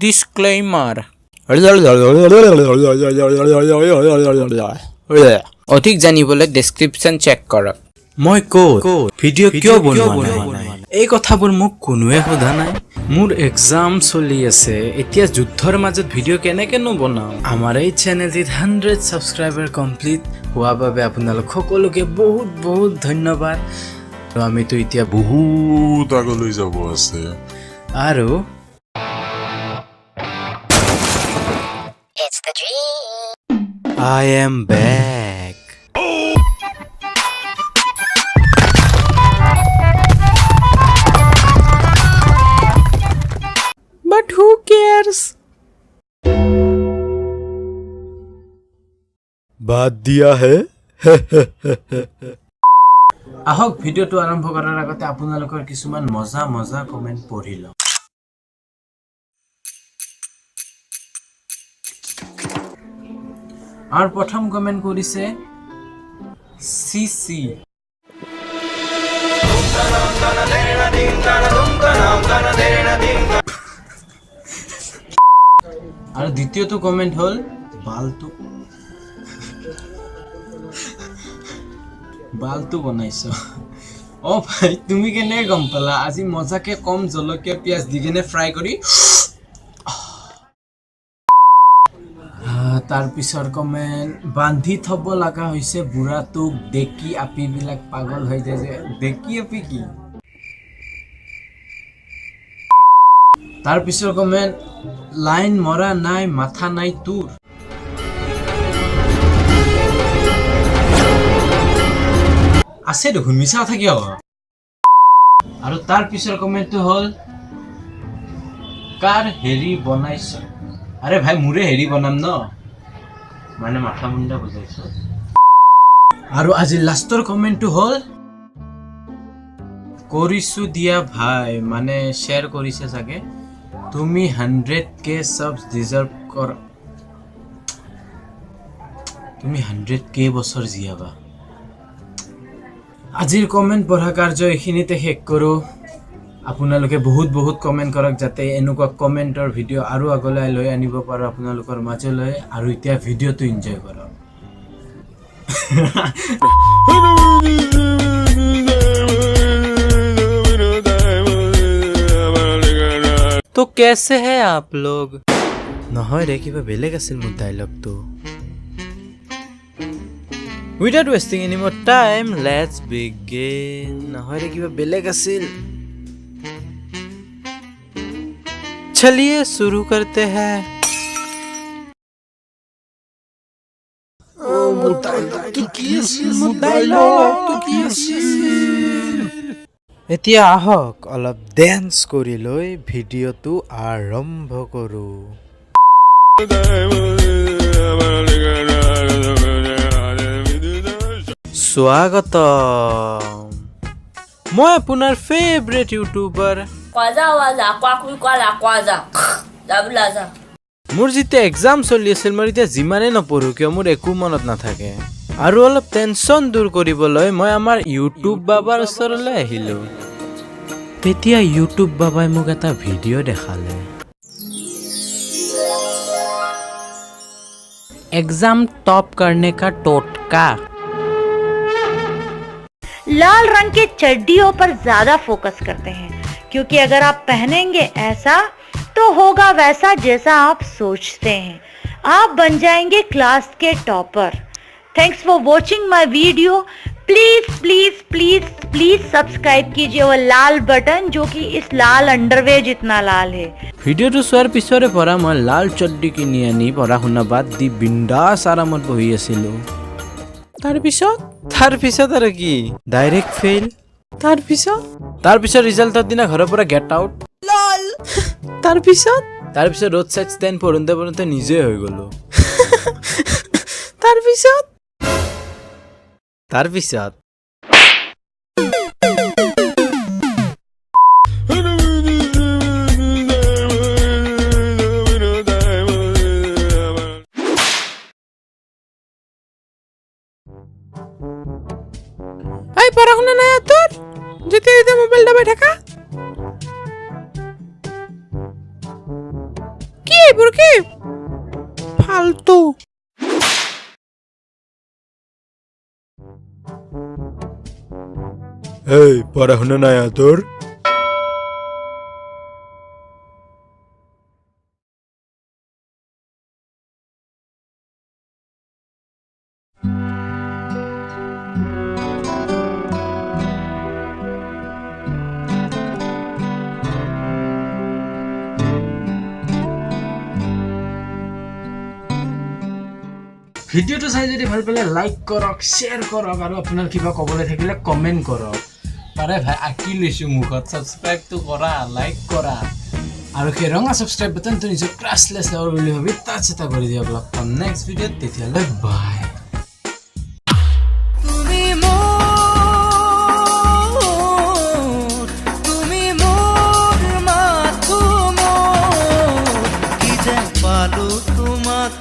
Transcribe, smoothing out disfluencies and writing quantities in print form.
ডিসক্লেইমাৰ অধিক জানিবলৈ ডেসক্ৰিপশ্যন চেক কৰক। মই ক'ত ভিডিঅ' কিয় বনোৱা নাই এই কথাবোৰ মোক কোনোৱে সোধা নাই। মোৰ এক্সাম চলি আছে, এতিয়া যুদ্ধৰ মাজত ভিডিঅ' কেনেকৈ নবনাওঁ। আমাৰ এই চেনেলটিত 100 ছাবস্ক্ৰাইবাৰ কমপ্লিট হোৱা বাবে আপোনালোক সকলোকে বহুত বহুত ধন্যবাদ। তো আমিতো এতিয়া বহুত আগলৈ যাব আছে আৰু I am back. But who cares? বাদ দিয়া হে আহক ভিডিঅ'টো আৰম্ভ কৰাৰ আগতে আপোনালোকৰ কিছুমান মজা মজা কমেণ্ট পঢ়ি লওঁ। আৰু প্ৰথম কমেণ্ট কৰিছে চিচি। আৰু দ্বিতীয়টো কমেণ্ট হ'ল বালটো বনাইছ। অ ভাই তুমি কেনেকৈ গম পালা? আজি মজাকে কম জলকীয়া পিঁয়াজ দি কেনে ফ্ৰাই কৰি। তাৰ পিছৰ কমেণ্ট বান্ধি থব লগা হৈছে বুঢ়াটোক, ডেকি আপিবিলাক পাগল হৈ যায় যে। ডেকি আপি কি? তাৰ পিছৰ কমেণ্ট লাইন মৰা নাই, মাথা নাই তোৰ। আছে দেখোন, মিছা কথা কিয়? আৰু তাৰ পিছৰ কমেণ্টটো হ'ল কাৰ হেৰি বনাইছ? আৰে ভাই মোৰে হেৰি বনাম ন, মানে মাথা মুণ্ডা বুজাইছ। আৰু আজি লাষ্টৰ কমেণ্টটো হ'ল কৰিছো দিয়া ভাই, মানে শ্বেয়াৰ কৰিছে চাগে। তুমি 100K সাবস ডিজাৰ্ভ কৰ, তুমি 100K বছৰ জীয়াবা। আজিৰ কমেণ্ট পঢ়া কাৰ্য এইখিনিতে শেষ কৰোঁ। আপোনালোকে বহুত বহুত কমেণ্ট কৰক যাতে এনেকুৱা কমেণ্টৰ ভিডিঅ' আৰু আগলৈ লৈ আনিব পাৰোঁ আপোনালোকৰ মাজলৈ। আৰু এতিয়া ভিডিঅ'টো এনজয় কৰক। তো कैसे हैं आप लोग? নহয় ৰে, কিবা বেলেগ আছিল মোৰ ডাইলগটো। Without wasting any more time, let's begin. নহয় ৰে, কিবা বেলেগ আছিল। चलिए शुरू करते हैं। এতিয়া আহক অলপ ডেন্স কৰি লৈ ভিডিঅ'টো আৰম্ভ কৰোঁ। স্বাগতম, মই আপোনাৰ ফেভৰেট ইউটিউবাৰ মোৰ যেতিয়া এক্সাম চলি আছিল, মই এতিয়া যিমানেই নপঢ়োঁ কিয় মোৰ একো মনত নাথাকে। আৰু অলপ টেনশ্যন দূৰ কৰিবলৈ মই আমাৰ ইউটিউব বাবাৰ ওচৰলৈ আহিলোঁ। তেতিয়া ইউটিউব বাবাই মোক এটা ভিডিঅ' দেখালে। एग्जाम टॉप करने का टोटका। लाल रंग के चड्डियों पर ज्यादा फोकस करते हैं, क्योंकि अगर आप पहनेंगे ऐसा तो होगा वैसा जैसा आप सोचते हैं। आप बन जाएंगे class K topper. Thanks for watching my video. Please please please please subscribe कीजिए वो लाल बटन जो कि इस लाल अंडरवेयर जितना लाल है। ভিডিঅ'টো চোৱাৰ পিছৰে পৰা মই লাল চড্ডি কিনি আনি পঢ়া শুনা বাদ দি বিন্দাছ আৰামত বহি আছিলোঁ। তাৰপিছত আৰু কি, ডাইৰেক্ট ফেইল। তাৰপিছত ৰিজাল্টৰ দিনা ঘৰৰ পৰা গেট আউট। তাৰপিছত ৰোড চাইড ষ্টেণ্ড পঢ়োঁতে নিজে হৈ গ'লো। তাৰপিছত পড়া শুনা নাই তোৰ? যেতে যেতে মোবাইল দাবাই থাকা। এইবোৰ কি ফালতু এই পড়া শুনা নাই তোৰ? ভিডিঅ'টো চাই যদি ভাল পালে লাইক কৰক, শ্বেয়াৰ কৰক আৰু আপোনাৰ কিবা ক'বলৈ থাকিলে কমেণ্ট কৰক। পাৰে ভাই আঁকি লৈছোঁ মুখত, ছাবস্ক্ৰাইবটো কৰা, লাইক কৰা আৰু সেই ৰঙা ছাবস্ক্ৰাইব বাটনটো নিজৰ ক্ৰাছলেছ লাভাৰ বুলি ভাবি টাচ এটা কৰি দিয়ক। লগ পাম নেক্সট ভিডিঅ'ত, তেতিয়ালৈ বাই। তুমি মোৰ মাথো মোৰ কি যে পালো তোমাক